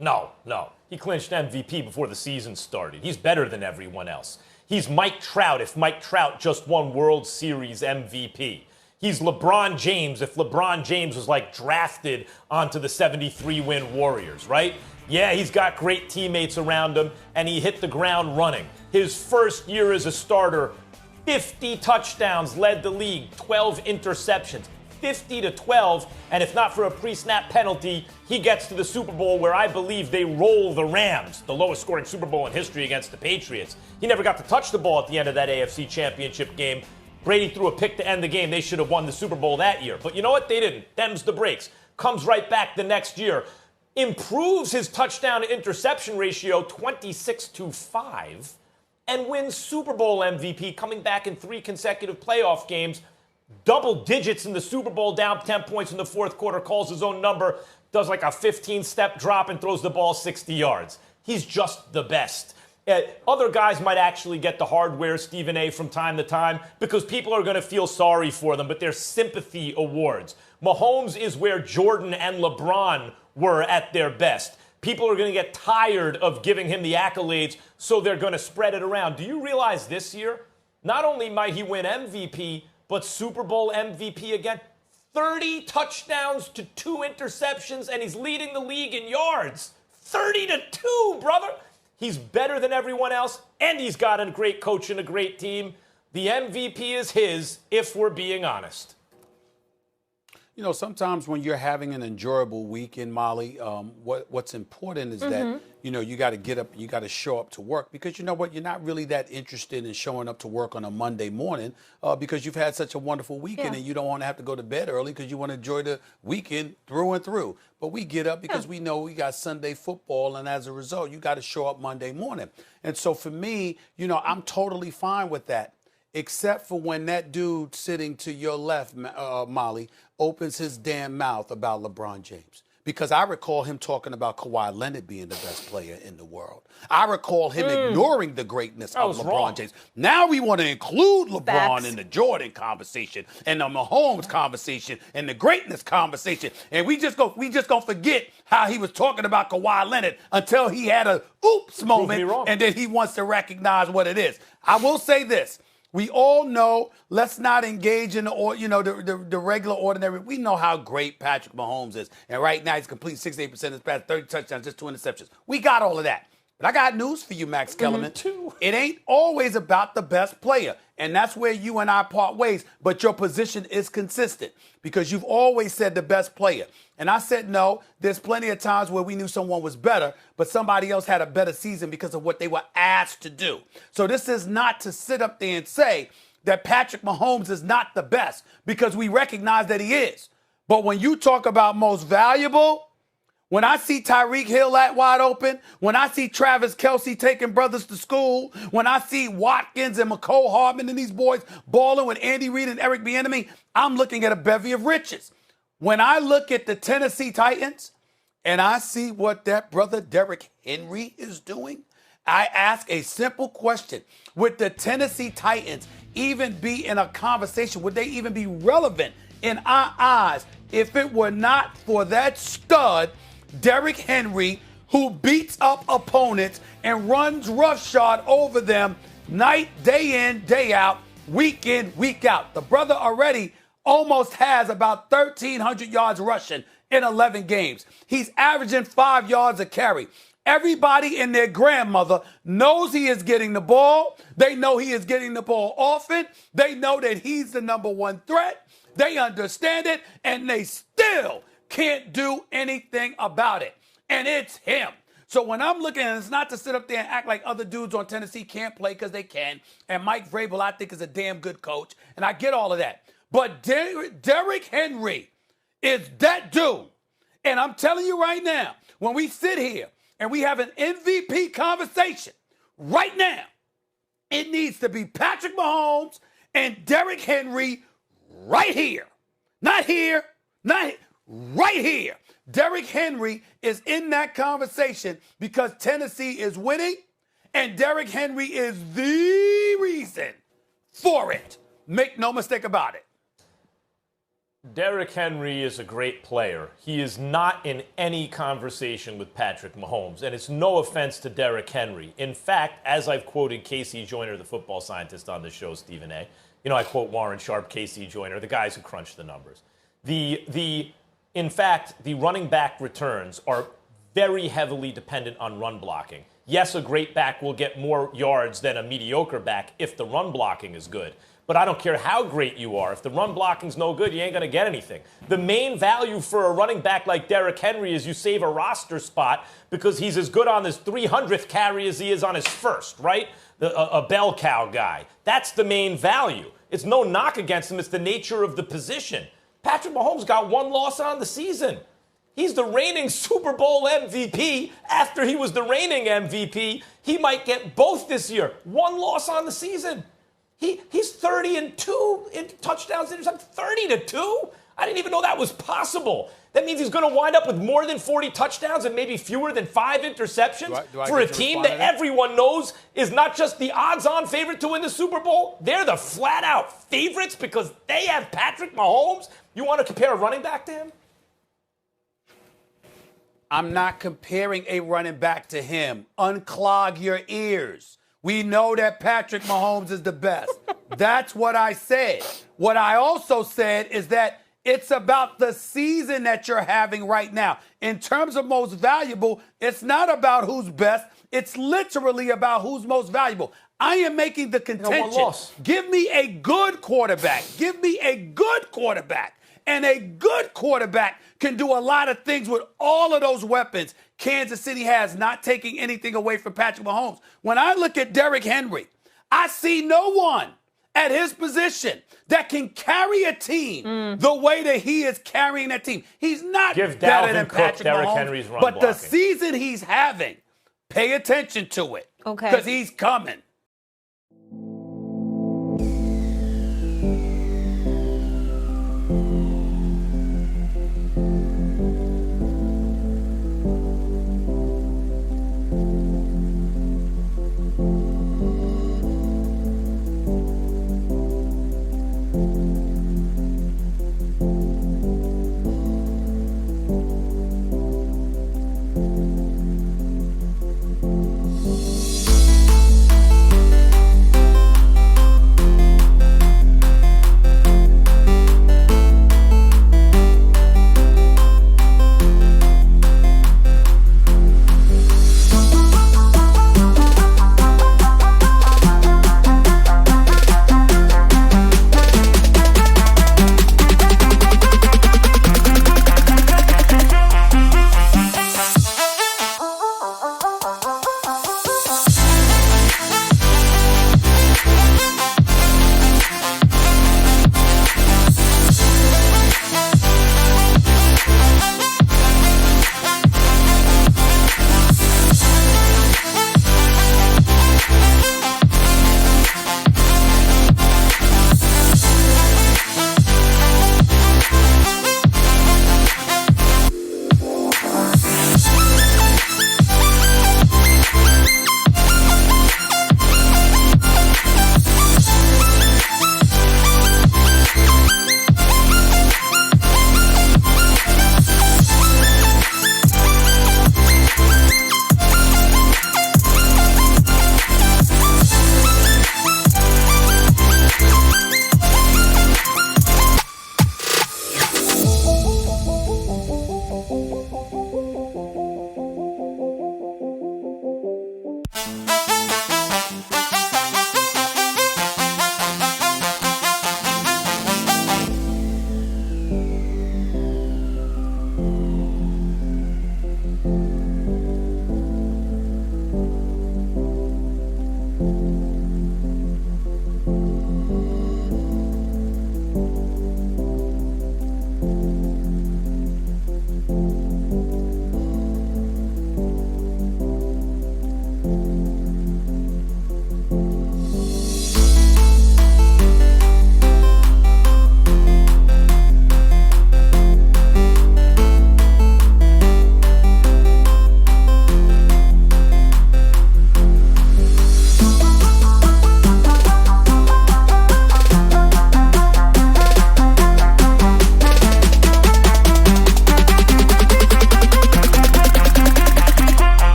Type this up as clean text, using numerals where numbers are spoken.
No, no. He clinched MVP before the season started. He's better than everyone else. He's Mike Trout if Mike Trout just won World Series MVP. He's LeBron James if LeBron James was like drafted onto the 73-win Warriors, right? Yeah, he's got great teammates around him, and he hit the ground running. His first year as a starter, 50 touchdowns, led the league, 12 interceptions. 50-12, and if not for a pre-snap penalty, he gets to the Super Bowl where I believe they roll the Rams, the lowest scoring Super Bowl in history against the Patriots. He never got to touch the ball at the end of that AFC Championship game. Brady threw a pick to end the game. They should have won the Super Bowl that year. But you know what? They didn't. Them's the breaks. Comes right back the next year. Improves his touchdown to interception ratio 26-5 and wins Super Bowl MVP, coming back in 3 consecutive playoff games. Double digits in the Super Bowl, down 10 points in the fourth quarter, calls his own number, does like a 15-step drop and throws the ball 60 yards. He's just the best. Other guys might actually get the hardware, Stephen A, from time to time because people are going to feel sorry for them, but they're sympathy awards. Mahomes is where Jordan and LeBron were at their best. People are going to get tired of giving him the accolades, so they're going to spread it around. Do you realize this year, not only might he win MVP, but Super Bowl MVP again? 30 touchdowns to 2 interceptions, and he's leading the league in yards. 30-2, brother. He's better than everyone else, and he's got a great coach and a great team. The MVP is his, if we're being honest. You know, sometimes when you're having an enjoyable weekend, Molly, what's important is that, you know, you got to get up, you got to show up to work because you know what, you're not really that interested in showing up to work on a Monday morning because you've had such a wonderful weekend and you don't want to have to go to bed early because you want to enjoy the weekend through and through. But we get up because we know we got Sunday football, and as a result, you got to show up Monday morning. And so for me, you know, I'm totally fine with that. Except for when that dude sitting to your left, Molly, opens his damn mouth about LeBron James. Because I recall him talking about Kawhi Leonard being the best player in the world. I recall him ignoring the greatness of LeBron James. Now we want to include LeBron in the Jordan conversation and the Mahomes conversation and the greatness conversation. And we just gonna forget how he was talking about Kawhi Leonard until he had a oops moment, and then he wants to recognize what it is. I will say this. We all know, let's not engage in the regular ordinary. We know how great Patrick Mahomes is. And right now he's completing 68% of his passes, 30 touchdowns, just 2 interceptions. We got all of that. But I got news for you, Max Kellerman. It ain't always about the best player. And that's where you and I part ways. But your position is consistent because you've always said the best player. And I said, no, there's plenty of times where we knew someone was better, but somebody else had a better season because of what they were asked to do. So this is not to sit up there and say that Patrick Mahomes is not the best because we recognize that he is. But when you talk about most valuable, when I see Tyreek Hill at wide open, when I see Travis Kelce taking brothers to school, when I see Watkins and McCole Hardman and these boys balling with Andy Reid and Eric Bieniemy, I'm looking at a bevy of riches. When I look at the Tennessee Titans and I see what that brother Derrick Henry is doing, I ask a simple question. Would the Tennessee Titans even be in a conversation? Would they even be relevant in our eyes if it were not for that stud, Derrick Henry, who beats up opponents and runs roughshod over them night, day in, day out, week in, week out? The brother already almost has about 1,300 yards rushing in 11 games. He's averaging 5 yards a carry. Everybody and their grandmother knows he is getting the ball. They know he is getting the ball often. They know that he's the number one threat. They understand it, and they still can't do anything about it. And it's him. So when I'm looking at it, it's not to sit up there and act like other dudes on Tennessee can't play because they can. And Mike Vrabel, I think, is a damn good coach. And I get all of that. But Derrick Henry is that dude. And I'm telling you right now, when we sit here and we have an MVP conversation right now, it needs to be Patrick Mahomes and Derrick Henry right here. Not here, right here. Derrick Henry is in that conversation because Tennessee is winning, and Derrick Henry is the reason for it. Make no mistake about it. Derrick Henry is a great player. He is not in any conversation with Patrick Mahomes, and it's no offense to Derrick Henry. In fact, as I've quoted Casey Joyner, the football scientist on the show, Stephen A., I quote Warren Sharp, Casey Joyner, the guys who crunch the numbers. In fact, the running back returns are very heavily dependent on run blocking. Yes, a great back will get more yards than a mediocre back if the run blocking is good. But I don't care how great you are. If the run blocking's no good, you ain't going to get anything. The main value for a running back like Derrick Henry is you save a roster spot because he's as good on his 300th carry as he is on his first, right? A bell cow guy. That's the main value. It's no knock against him. It's the nature of the position. Patrick Mahomes got one loss on the season. He's the reigning Super Bowl MVP. After he was the reigning MVP, he might get both this year. One loss on the season. He's 30-2 in touchdowns, interceptions. 30-2? I didn't even know that was possible. That means he's going to wind up with more than 40 touchdowns and maybe fewer than 5 interceptions for a team that everyone knows is not just the odds-on favorite to win the Super Bowl. They're the flat-out favorites because they have Patrick Mahomes. You want to compare a running back to him? I'm not comparing a running back to him. Unclog your ears. We know that Patrick Mahomes is the best. That's what I said. What I also said is that it's about the season that you're having right now. In terms of most valuable, it's not about who's best. It's literally about who's most valuable. I am making the contention. Give me a good quarterback. Give me a good quarterback. And a good quarterback can do a lot of things with all of those weapons Kansas City has, not taking anything away from Patrick Mahomes. When I look at Derrick Henry, I see no one at his position that can carry a team the way that he is carrying that team. He's not better than Patrick Mahomes, but the season he's having, pay attention to it. Okay. Because he's coming.